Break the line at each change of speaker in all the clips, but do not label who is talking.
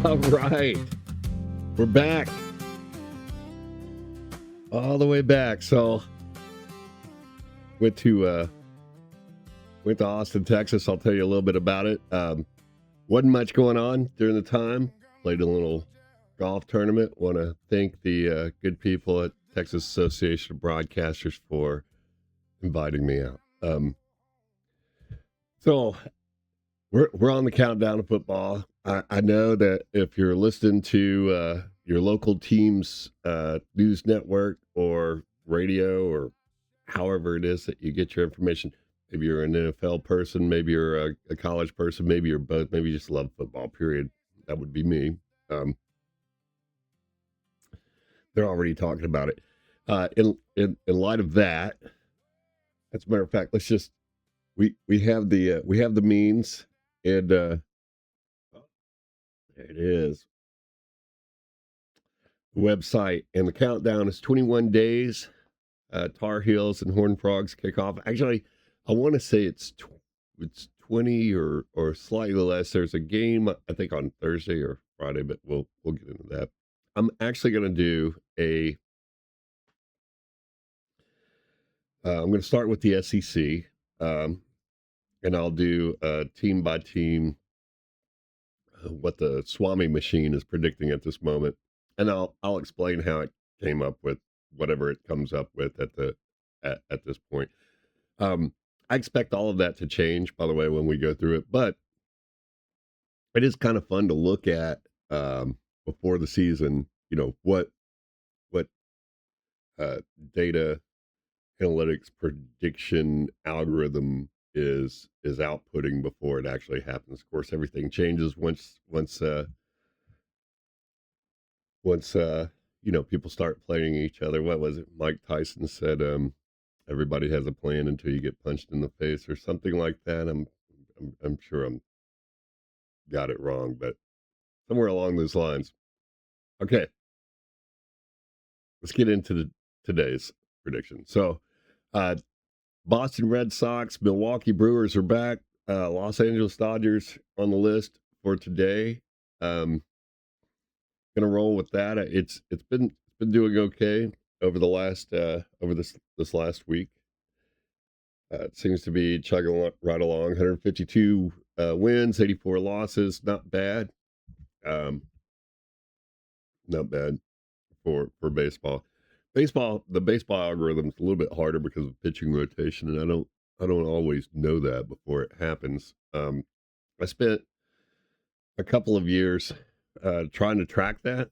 All right. We're back. All the way back. So went to Austin, Texas. I'll tell you a little bit about it. Wasn't much going on during the time. Played a little golf tournament. Want to thank the good people at Texas Association of Broadcasters for inviting me out. So we're on the countdown of football. I know that if you're listening to your local team's news network or radio or however it is that you get your information, maybe you're an NFL person, maybe you're a college person, maybe you're both, maybe you just love football, period. That would be me. They're already talking about it. In light of that, as a matter of fact, let's just we have the means, and there it is. The website, and the countdown is 21 days. Tar Heels and Horned Frogs kick off. Actually, I want to say it's 20 or slightly less. There's a game, I think, on Thursday or Friday, but we'll get into that. I'm actually going to do I'm going to start with the SEC, and I'll do team by team what the Swami machine is predicting at this moment, and I'll explain how it came up with whatever it comes up with at this point. I expect all of that to change, by the way, when we go through it, but it is kind of fun to look at before the season. You know what data analytics prediction algorithm is outputting before it actually happens. Of course, everything changes once people start playing each other. What was it? Mike Tyson said, everybody has a plan until you get punched in the face, or something like that. I'm sure I'm got it wrong, but somewhere along those lines. Okay, let's get into today's prediction. So, Boston Red Sox, Milwaukee Brewers are back. Los Angeles Dodgers on the list for today. Gonna roll with that. It's been doing okay over the last over this last week. It seems to be chugging right along. 152 wins, 84 losses. Not bad. Not bad for baseball. The baseball algorithm is a little bit harder because of pitching rotation, and I don't always know that before it happens. I spent a couple of years trying to track that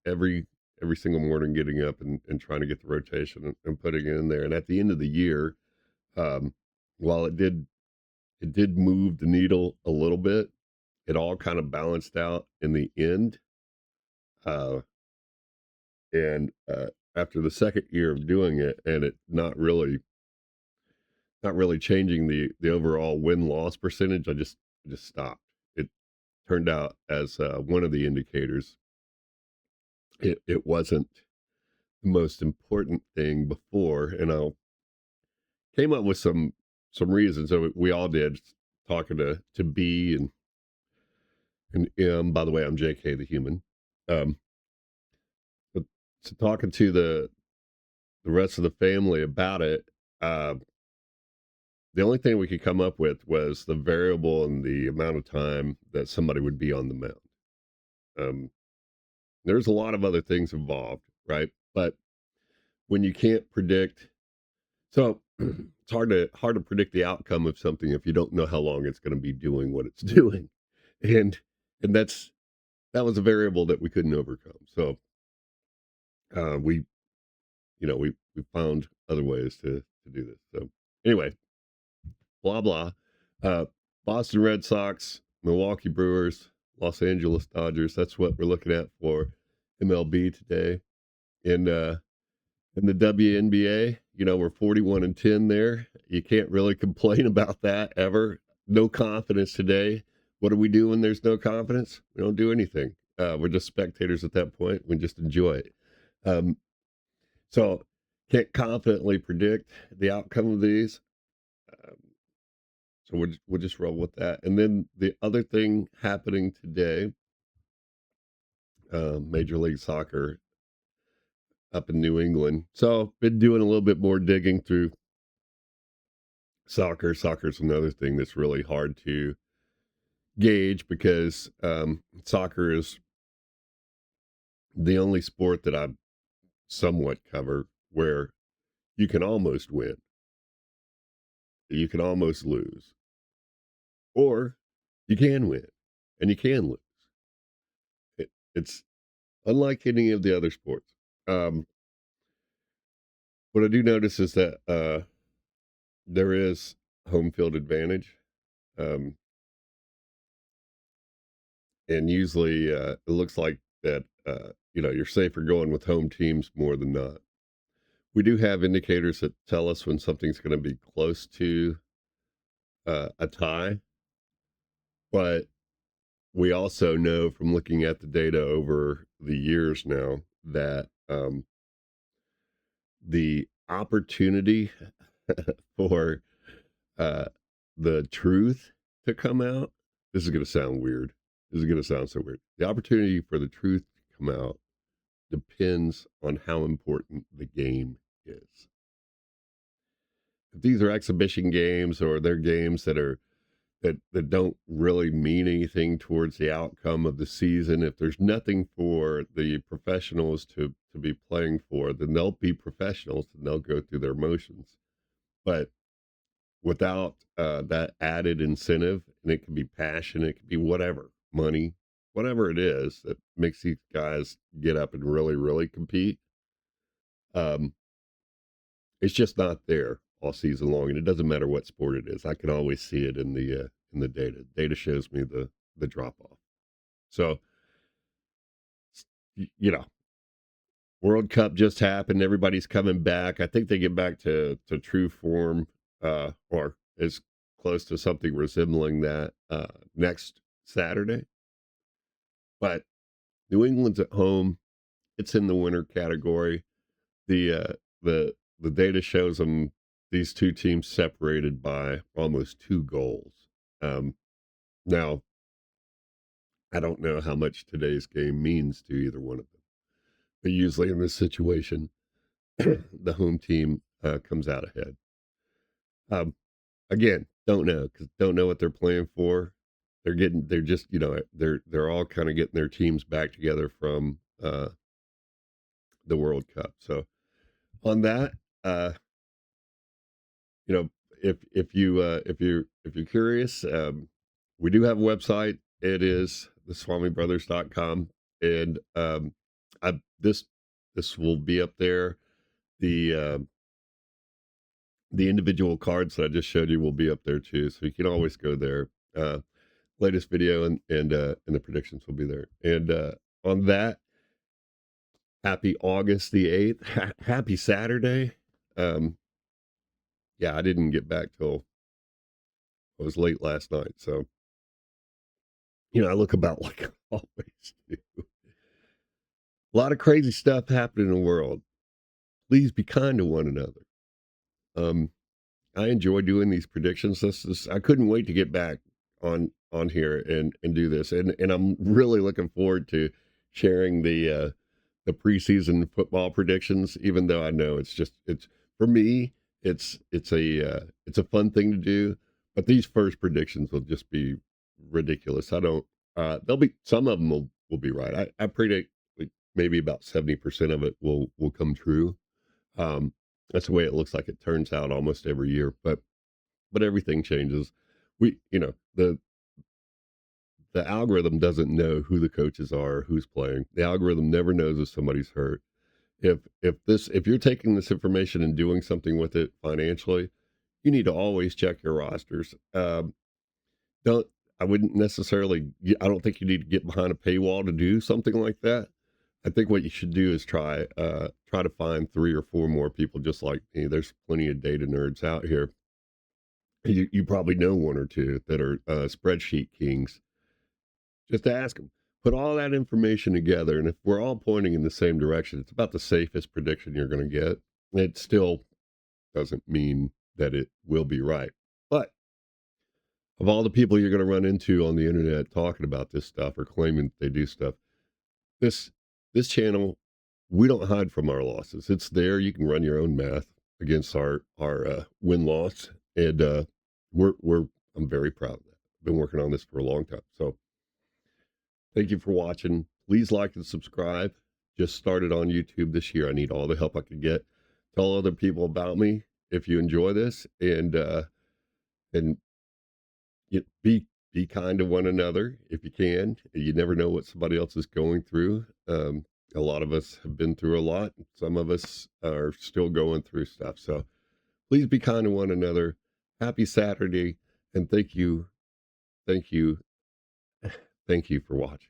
every single morning, getting up and trying to get the rotation and putting it in there. And at the end of the year, while it did move the needle a little bit, it all kind of balanced out in the end. And after the second year of doing it, and it not really changing the overall win-loss percentage, I just stopped. It turned out, as one of the indicators, it wasn't the most important thing before, and I came up with some reasons. So we all did, talking to B and M. By the way, I'm JK the human. But so talking to the rest of the family about it, the only thing we could come up with was the variable and the amount of time that somebody would be on the mound. There's a lot of other things involved, right? But when you can't predict, so it's hard to predict the outcome of something if you don't know how long it's going to be doing what it's doing, and that was a variable that we couldn't overcome. So we found other ways to do this. So anyway, blah blah. Boston Red Sox, Milwaukee Brewers, Los Angeles Dodgers. That's what we're looking at for MLB today. In the WNBA, we're 41-10 there. You can't really complain about that ever. No confidence today. What do we do when there's no confidence? We don't do anything. We're just spectators at that point. We just enjoy it. So can't confidently predict the outcome of these. So we'll just roll with that. And then the other thing happening today Major League Soccer up in New England. So been doing a little bit more digging through soccer. Soccer's another thing that's really hard to gauge because soccer is the only sport that I somewhat cover where you can almost win, you can almost lose, or you can win and you can lose. It's unlike any of the other sports. Um, what I do notice is that there is home field advantage. Um, and usually it looks like that, you're safer going with home teams more than not. We do have indicators that tell us when something's going to be close to a tie, but we also know from looking at the data over the years now that the opportunity for uh, the truth to come out, this is going to sound weird. This is going to sound so weird. The opportunity for the truth to come out depends on how important the game is. If these are exhibition games or they're games that don't really mean anything towards the outcome of the season, if there's nothing for the professionals to be playing for, then they'll be professionals and they'll go through their motions. But without that added incentive, and it can be passion, it can be whatever, money, whatever it is that makes these guys get up and really, really compete. Um, it's just not there all season long, and it doesn't matter what sport it is. I can always see it in the data. Data shows me the drop off. So, you know, World Cup just happened. Everybody's coming back. I think they get back to true form, or as close to something resembling that next Saturday. But New England's at home. It's in the winter category. The the data shows them, these two teams separated by almost 2 goals. Now I don't know how much today's game means to either one of them, but usually in this situation, the home team comes out ahead. Um, Again, don't know because don't know what they're playing for. They're just, they're all kind of getting their teams back together from the World Cup. So on that, uh, you know, if you're curious, we do have a website. It is the swamibrothers.com, and I this will be up there. The the individual cards that I just showed you will be up there too, so you can always go there. Latest video and the predictions will be there. And on that, happy August the 8th. Happy Saturday. Um, yeah, I didn't get back till it was late last night. So, I look about like I always do. A lot of crazy stuff happening in the world. Please be kind to one another. Um, I enjoy doing these predictions. I couldn't wait to get back on here and do this. And I'm really looking forward to sharing the preseason football predictions, even though I know it's for me, it's a fun thing to do, but these first predictions will just be ridiculous. I don't there'll be some of them will be right. I predict like maybe about 70% of it will come true. Um, that's the way it looks like it turns out almost every year, but everything changes. The algorithm doesn't know who the coaches are, who's playing. The algorithm never knows if somebody's hurt. If you're taking this information and doing something with it financially, you need to always check your rosters. Don't I wouldn't necessarily. I don't think you need to get behind a paywall to do something like that. I think what you should do is try to find 3 or 4 more people just like me. There's plenty of data nerds out here. You probably know 1 or 2 that are spreadsheet kings. Just ask them. Put all that information together, and if we're all pointing in the same direction, it's about the safest prediction you're going to get. It still doesn't mean that it will be right. But of all the people you're going to run into on the internet talking about this stuff or claiming they do stuff, this this channel, we don't hide from our losses. It's there. You can run your own math against our win loss, and we're I'm very proud of that. I've been working on this for a long time. So thank you for watching. Please like and subscribe. Just started on YouTube this year. I need all the help I can get. Tell other people about me if you enjoy this, and be kind to one another if you can. You never know what somebody else is going through. A lot of us have been through a lot. Some of us are still going through stuff. So please be kind to one another. Happy Saturday, and thank you, thank you, thank you for watching.